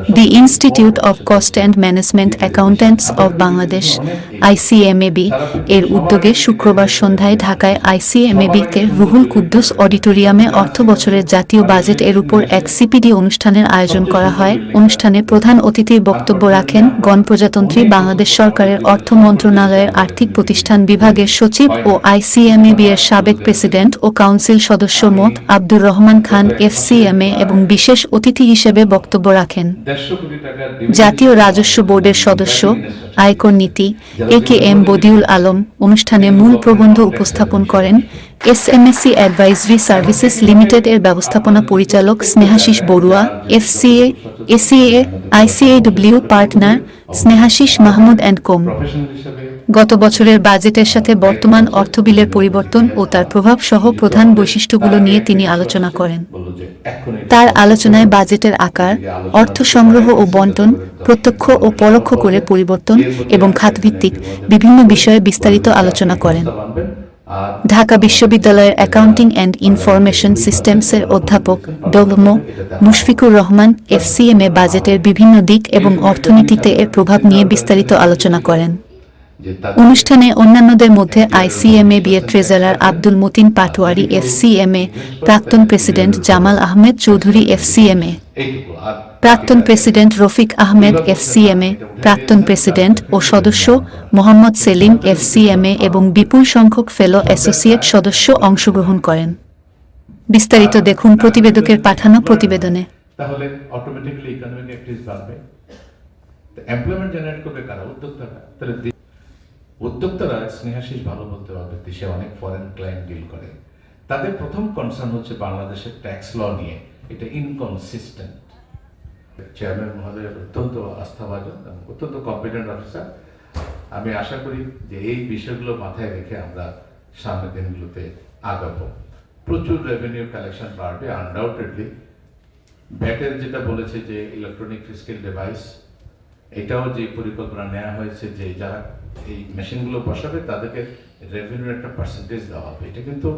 The Institute of Cost and Management Accountants of Bangladesh ICMAB এর উদ্যোগে শুক্রবার সন্ধ্যায় ঢাকায় ICMAB-কে রুহুল কুদ্দুস অডিটোরিয়ামে অর্থবছরের জাতীয় বাজেট এর উপর এক সিপিডি অনুষ্ঠানের আয়োজন করা হয়। অনুষ্ঠানে প্রধান অতিথির বক্তব্য রাখেন গণপ্রজাতন্ত্রী বাংলাদেশ সরকারের অর্থ মন্ত্রণালয়ের আর্থিক প্রতিষ্ঠান বিভাগের সচিব ও ICMAB-এর সাবেক প্রেসিডেন্ট ও কাউন্সিল সদস্য মোত আব্দুর রহমান খান FCMA এবং বিশেষ অতিথি হিসেবে বক্তব্য রাখেন জাতীয় রাজস্ব বোর্ডের সদস্য আয়কর নীতি AKM বদিউল আলম। অনুষ্ঠানে মূল প্রবন্ধ উপস্থাপন করেন SMSC অ্যাডভাইজরি সার্ভিসেস লিমিটেড এর ব্যবস্থাপনা পরিচালক Snehasish Barua, FCA ACA ICAW partner Snehasish Mahmud and co. গত বছরের বাজেটের সাথে বর্তমান অর্থবিলের পরিবর্তন ও তার প্রভাব সহ প্রধান বৈশিষ্ট্যগুলো নিয়ে তিনি আলোচনা করেন। তার আলোচনায় বাজেটের আকার, অর্থ সংগ্রহ ও বণ্টন, প্রত্যক্ষ ও পরোক্ষ করে পরিবর্তন এবং খাতভিত্তিক বিভিন্ন বিষয়ে বিস্তারিত আলোচনা করেন। ঢাকা বিশ্ববিদ্যালয়ের অ্যাকাউন্টিং অ্যান্ড ইনফরমেশন সিস্টেমসের অধ্যাপক ডমো মুশফিকুর রহমান FCMA বাজেটের বিভিন্ন দিক এবং অর্থনীতিতে এর প্রভাব নিয়ে বিস্তারিত আলোচনা করেন। অনুষ্ঠানে অন্যান্যদের মধ্যে ICMAB-এর ট্রেজারার আব্দুল মতিন পাটোয়ারি FCMA, প্রাক্তন প্রেসিডেন্ট জামাল আহমেদ চৌধুরী FCMA, প্রাক্তন প্রেসিডেন্ট রফিক আহমেদ FCMA, প্রাক্তন প্রেসিডেন্ট ও সদস্য মোহাম্মদ সেলিম FCMA এবং বিপুল সংখ্যক ফেলো অ্যাসোসিয়েট সদস্য অংশগ্রহণ করেন। বিস্তারিত দেখুন প্রতিবেদকের পাঠানো প্রতিবেদনে। তাহলে অটোমেটিক্যালি ইকোনমিক অ্যাক্টিভিটি বাড়বে। এমপ্লয়মেন্ট জেনারেট করবে কারা? উদ্যোক্তারা। তাহলে উদ্যোক্তারা স্নেহাশিস ভালো বলতে পারবে, দেশে অনেক ফরেন ক্লায়েন্ট ডিল করে। তাদের প্রথম কনসার্ন হচ্ছে বাংলাদেশের ট্যাক্স ল নিয়ে, এটা ইনকনসিস্টেন্ট। চেয়ারম্যান মহোদয় অত্যন্ত আস্থাভাজন এবং অত্যন্ত কম্পিটেন্ট অফিসার। আমি আশা করি যে এই বিষয়গুলো মাথায় রেখে আমরা সামনের দিনগুলোতে আগাবো। প্রচুর রেভিনিউ কালেকশন বাড়বে আনডাউটেডলি। ব্যাটের যেটা বলেছে যে ইলেকট্রনিক ফিসক্যাল ডিভাইস, এটাও যে পরিকল্পনা নেওয়া হয়েছে যে যারা এই মেশিনগুলো বসাবে তাদেরকে রেভিনিউর একটা পার্সেন্টেজ দেওয়া হবে। এটা কিন্তু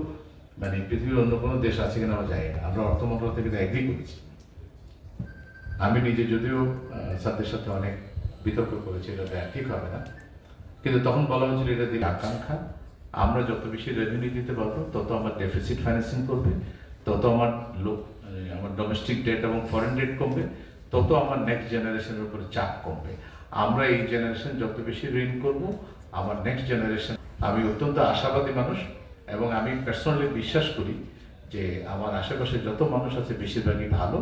মানে পৃথিবীর অন্য কোনো দেশ আছে কিনা আমরা জানি না। আমরা অর্থ মন্ত্রণালয় থেকে এগ্রি করেছি। আমি নিজে যদিও স্যারদের সাথে অনেক বিতর্ক করেছি, এটা ঠিক হবে না, কিন্তু তখন বলা হয়েছিল এটা দিকে আকাঙ্ক্ষা। আমরা যত বেশি রেভিনিউ দিতে পারবো তত আমার ডেফিসিট ফাইন্যান্সিং করবে, তত আমার ডোমেস্টিক ডেট এবং ফরেন ডেট কমবে, তত আমার নেক্সট জেনারেশনের উপরে চাপ কমবে। আমরা এই জেনারেশন যত বেশি ঋণ করব, আমার নেক্সট জেনারেশন। আমি অত্যন্ত আশাবাদী মানুষ এবং আমি পার্সোনালি বিশ্বাস করি যে আমার আশেপাশে যত মানুষ আছে বেশিরভাগই ভালো,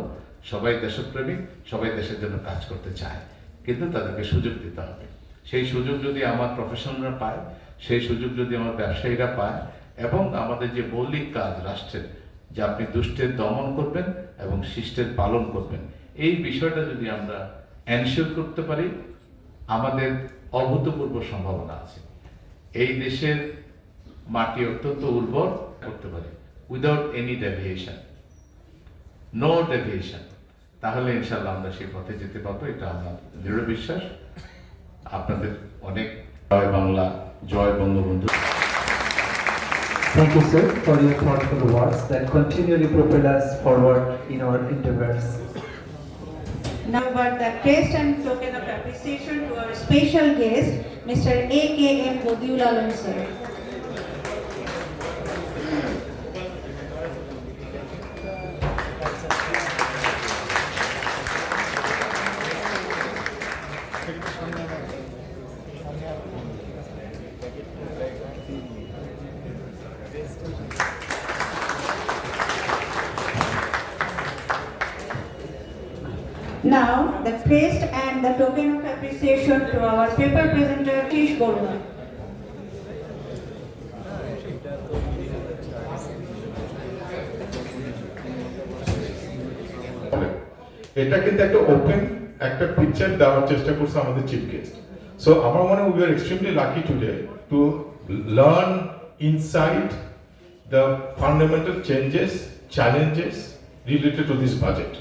সবাই দেশপ্রেমিক, সবাই দেশের জন্য কাজ করতে চায়, কিন্তু তাদেরকে সুযোগ দিতে হবে। সেই সুযোগ যদি আমার প্রফেশনালরা পায়, সেই সুযোগ যদি আমার ব্যবসায়ীরা পায়, এবং আমাদের যে মৌলিক কাজ রাষ্ট্রের, যে আপনি দুষ্টের দমন করবেন এবং শিষ্টের পালন করবেন, এই বিষয়টা যদি আমরা এনশিওর করতে পারি, আমাদের অভূতপূর্ব সম্ভাবনা আছে। এই দেশের মাটি অত্যন্ত উর্বর করতে পারি without any deviation, no deviation. তাহলে ইনশাআল্লাহ আমরা সেই পথে যেতে পারবো, এটা আমার দৃঢ় বিশ্বাস। আপনাদের অনেক জয় বাংলা, জয় Bangabandhu. Thank you, sir, for your thoughtful words that continually propel us forward in our endeavors. Now, but the crest and token of appreciation to our special guest, Mr. AKM Bodiul Alam, sir. Now, the crest and the token of appreciation to our paper presenter, Tish Borla. এটা কিন্তু একটা open একটা picture দেওয়ার চেষ্টা করছে আমাদের chief guest. So আমার মনে হয় we are extremely lucky today to learn inside the fundamental changes, challenges related to this budget.